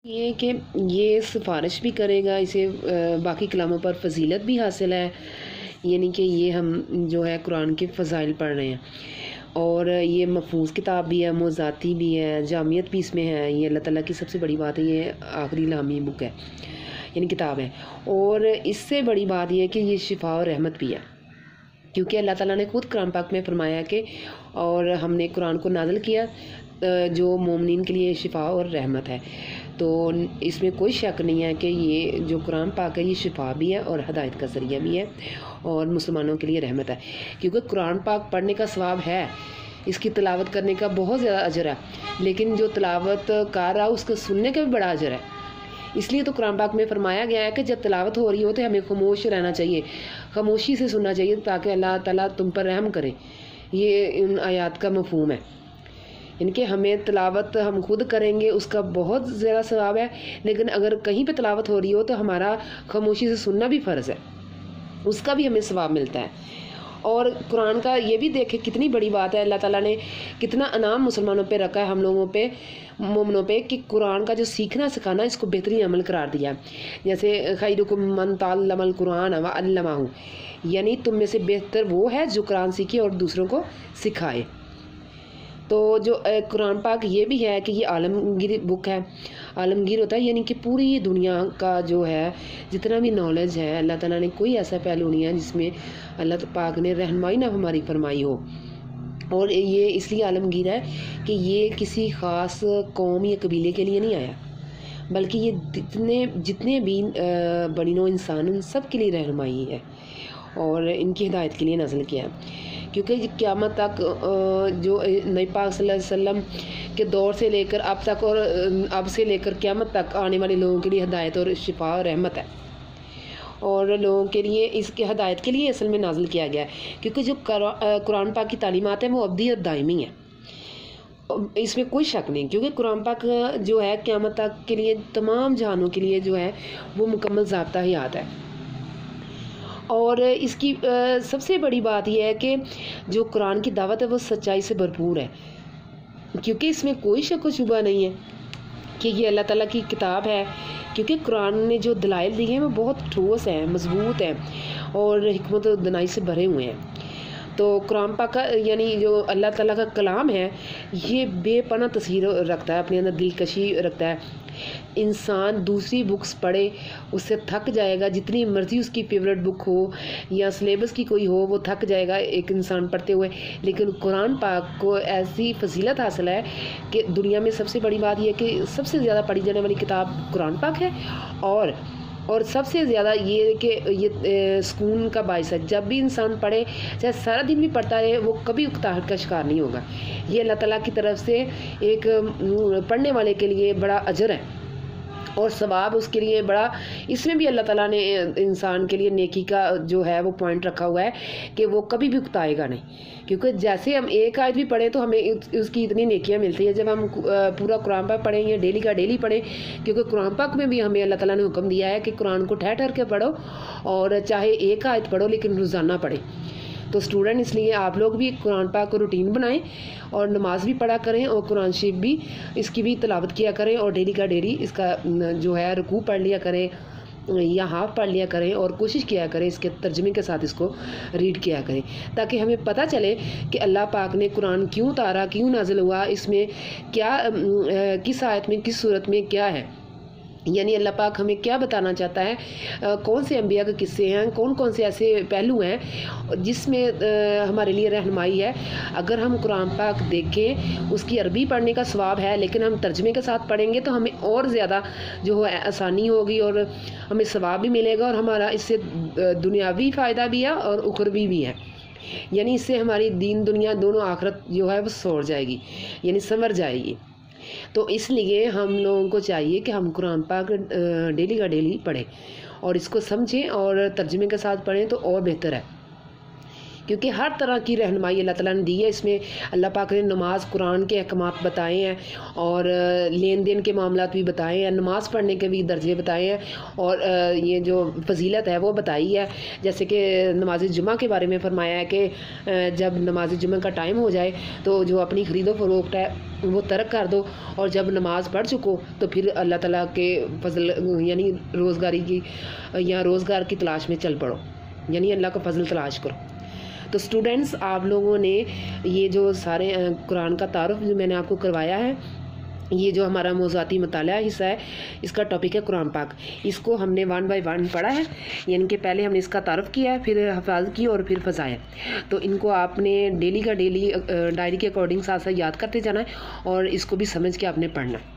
یہ کہ یہ سفارش بھی کرے گا، اسے باقی کلاموں پر فضیلت بھی حاصل ہے، یعنی کہ یہ ہم جو ہے قرآن کے فضائل پڑھ رہے ہیں، اور یہ محفوظ کتاب بھی ہے، موضوعاتی بھی ہے، جامعیت بھی اس میں ہے۔ یہ اللہ تعالیٰ کی سب سے بڑی بات ہے، یہ آخری لامی بک ہے، یعنی کتاب ہے، اور اس سے بڑی بات یہ ہے کہ یہ شفا اور رحمت بھی ہے، کیونکہ اللہ تعالیٰ نے خود قرآن پاک میں فرمایا کہ اور ہم نے قرآن کو نازل کیا جو مومنین کے لیے شفا اور رحمت ہے۔ تو اس میں کوئی شک نہیں ہے کہ یہ جو قرآن پاک ہے یہ شفا بھی ہے اور ہدایت کا ذریعہ بھی ہے اور مسلمانوں کے لیے رحمت ہے، کیونکہ قرآن پاک پڑھنے کا ثواب ہے، اس کی تلاوت کرنے کا بہت زیادہ اجر ہے، لیکن جو تلاوت کر رہا اس کو سننے کا بھی بڑا اجر ہے۔ اس لیے تو قرآن پاک میں فرمایا گیا ہے کہ جب تلاوت ہو رہی ہو تو ہمیں خاموش رہنا چاہیے، خاموشی سے سننا چاہیے تاکہ اللہ تعالیٰ تم پر رحم کرے۔ یہ ان آیات کا مفہوم ہے، یعنی کہ ہمیں تلاوت ہم خود کریں گے اس کا بہت زیادہ ثواب ہے، لیکن اگر کہیں پہ تلاوت ہو رہی ہو تو ہمارا خاموشی سے سننا بھی فرض ہے، اس کا بھی ہمیں ثواب ملتا ہے۔ اور قرآن کا یہ بھی دیکھیں کتنی بڑی بات ہے، اللہ تعالیٰ نے کتنا انعام مسلمانوں پہ رکھا ہے، ہم لوگوں پہ، مومنوں پہ، کہ قرآن کا جو سیکھنا سکھانا اس کو بہترین عمل قرار دیا ہے۔ جیسے خیرکم من تعلم القرآن وعلمہ، یعنی تم میں سے بہتر وہ ہے جو قرآن سیکھے اور دوسروں کو سکھائے۔ تو جو قرآن پاک یہ بھی ہے کہ یہ عالمگیر بک ہے، عالمگیر ہوتا ہے یعنی کہ پوری دنیا کا جو ہے جتنا بھی نالج ہے، اللہ تعالیٰ نے کوئی ایسا پہلو نہیں ہے جس میں اللہ پاک نے رہنمائی نہ ہماری فرمائی ہو، اور یہ اس لیے عالمگیر ہے کہ یہ کسی خاص قوم یا قبیلے کے لیے نہیں آیا، بلکہ یہ جتنے بھی بنی نوع انسان ان سب کے لیے رہنمائی ہے اور ان کی ہدایت کے لیے نازل کیا ہے، کیونکہ قیامت تک جو نبی پاک صلی اللہ علیہ وسلم کے دور سے لے کر اب تک اور اب سے لے کر قیامت تک آنے والے لوگوں کے لیے ہدایت اور شفا اور رحمت ہے، اور لوگوں کے لیے اس کے ہدایت کے لیے اصل میں نازل کیا گیا ہے، کیونکہ جو قرآن پاک کی تعلیمات ہیں وہ ابدی اور دائمی ہیں، اس میں کوئی شک نہیں، کیونکہ قرآن پاک جو ہے قیامت تک کے لیے تمام جہانوں کے لیے جو ہے وہ مکمل ضابطہ حیات ہے۔ اور اس کی سب سے بڑی بات یہ ہے کہ جو قرآن کی دعوت ہے وہ سچائی سے بھرپور ہے، کیونکہ اس میں کوئی شک و شبہ نہیں ہے کہ یہ اللہ تعالیٰ کی کتاب ہے، کیونکہ قرآن نے جو دلائل دی ہیں وہ بہت ٹھوس ہیں، مضبوط ہیں اور حکمت و دانائی سے بھرے ہوئے ہیں۔ تو قرآن پاک کا یعنی جو اللہ تعالیٰ کا کلام ہے یہ بے پناہ تاثیر رکھتا ہے، اپنے اندر دلکشی رکھتا ہے۔ انسان دوسری بکس پڑھے اس سے تھک جائے گا، جتنی مرضی اس کی فیوریٹ بک ہو یا سلیبس کی کوئی ہو وہ تھک جائے گا ایک انسان پڑھتے ہوئے، لیکن قرآن پاک کو ایسی فضیلت حاصل ہے کہ دنیا میں سب سے بڑی بات یہ ہے کہ سب سے زیادہ پڑھی جانے والی کتاب قرآن پاک ہے، اور سب سے زیادہ یہ کہ یہ سکون کا باعث ہے، جب بھی انسان پڑھے چاہے سارا دن بھی پڑھتا رہے وہ کبھی اکتاہٹ کا شکار نہیں ہوگا۔ یہ اللہ تعالیٰ کی طرف سے ایک پڑھنے والے کے لیے بڑا اجر ہے اور ثواب اس کے لیے بڑا، اس میں بھی اللہ تعالیٰ نے انسان کے لیے نیکی کا جو ہے وہ پوائنٹ رکھا ہوا ہے کہ وہ کبھی بھی اکتائے گا نہیں، کیونکہ جیسے ہم ایک آیت بھی پڑھیں تو ہمیں اس کی اتنی نیکیاں ملتی ہیں جب ہم پورا قرآن پاک پڑھیں یا ڈیلی کا ڈیلی پڑھیں، کیونکہ قرآن پاک میں بھی ہمیں اللہ تعالیٰ نے حکم دیا ہے کہ قرآن کو ٹھہر کے پڑھو اور چاہے ایک آیت پڑھو لیکن روزانہ پڑھیں۔ تو اسٹوڈنٹ اس لیے آپ لوگ بھی قرآن پاک کو روٹین بنائیں اور نماز بھی پڑھا کریں اور قرآن شریف بھی اس کی بھی تلاوت کیا کریں، اور ڈیلی کا ڈیلی اس کا جو ہے رکوع پڑھ لیا کریں یا ہاف پڑھ لیا کریں، اور کوشش کیا کریں اس کے ترجمے کے ساتھ اس کو ریڈ کیا کریں، تاکہ ہمیں پتہ چلے کہ اللہ پاک نے قرآن کیوں اتارا، کیوں نازل ہوا، اس میں کیا کس آیت میں کس صورت میں کیا ہے، یعنی اللہ پاک ہمیں کیا بتانا چاہتا ہے، کون سے انبیاء کے قصے ہیں، کون سے ایسے پہلو ہیں جس میں ہمارے لیے رہنمائی ہے۔ اگر ہم قرآن پاک دیکھیں اس کی عربی پڑھنے کا ثواب ہے، لیکن ہم ترجمے کے ساتھ پڑھیں گے تو ہمیں اور زیادہ جو ہے آسانی ہوگی اور ہمیں ثواب بھی ملے گا، اور ہمارا اس سے دنیاوی فائدہ بھی ہے اور اخروی بھی ہے، یعنی اس سے ہماری دین دنیا دونوں آخرت جو ہے وہ سور جائے گی، یعنی سنور جائے گی۔ تو اس لیے ہم لوگوں کو چاہیے کہ ہم قرآن پاک ڈیلی کا ڈیلی پڑھیں اور اس کو سمجھیں اور ترجمے کے ساتھ پڑھیں تو اور بہتر ہے، کیونکہ ہر طرح کی رہنمائی اللہ تعالیٰ نے دی ہے. اس میں اللہ پاک نے نماز قرآن کے احکامات بتائے ہیں اور لین دین کے معاملات بھی بتائے ہیں, نماز پڑھنے کے بھی درجے بتائے ہیں, اور یہ جو فضیلت ہے وہ بتائی ہے. جیسے کہ نماز جمعہ کے بارے میں فرمایا ہے کہ جب نماز جمعہ کا ٹائم ہو جائے تو جو اپنی خرید و فروخت ہے وہ ترک کر دو, اور جب نماز پڑھ چکو تو پھر اللہ تعالیٰ کے فضل یعنی روزگاری کی یا روزگار کی تلاش میں چل پڑو, یعنی اللہ کا فضل تلاش کرو. تو اسٹوڈنٹس, آپ لوگوں نے یہ جو سارے قرآن کا تعارف جو میں نے آپ کو کروایا ہے, یہ جو ہمارا موضوعاتی مطالعہ حصہ ہے, اس کا ٹاپک ہے قرآن پاک. اس کو ہم نے 1 by 1 پڑھا ہے, یعنی کہ پہلے ہم نے اس کا تعارف کیا ہے, پھر حفاظت کی اور پھر فضائل. تو ان کو آپ نے ڈیلی کا ڈیلی ڈائری کے اکارڈنگ ساتھ ساتھ یاد کرتے جانا ہے اور اس کو بھی سمجھ کے آپ نے پڑھنا ہے.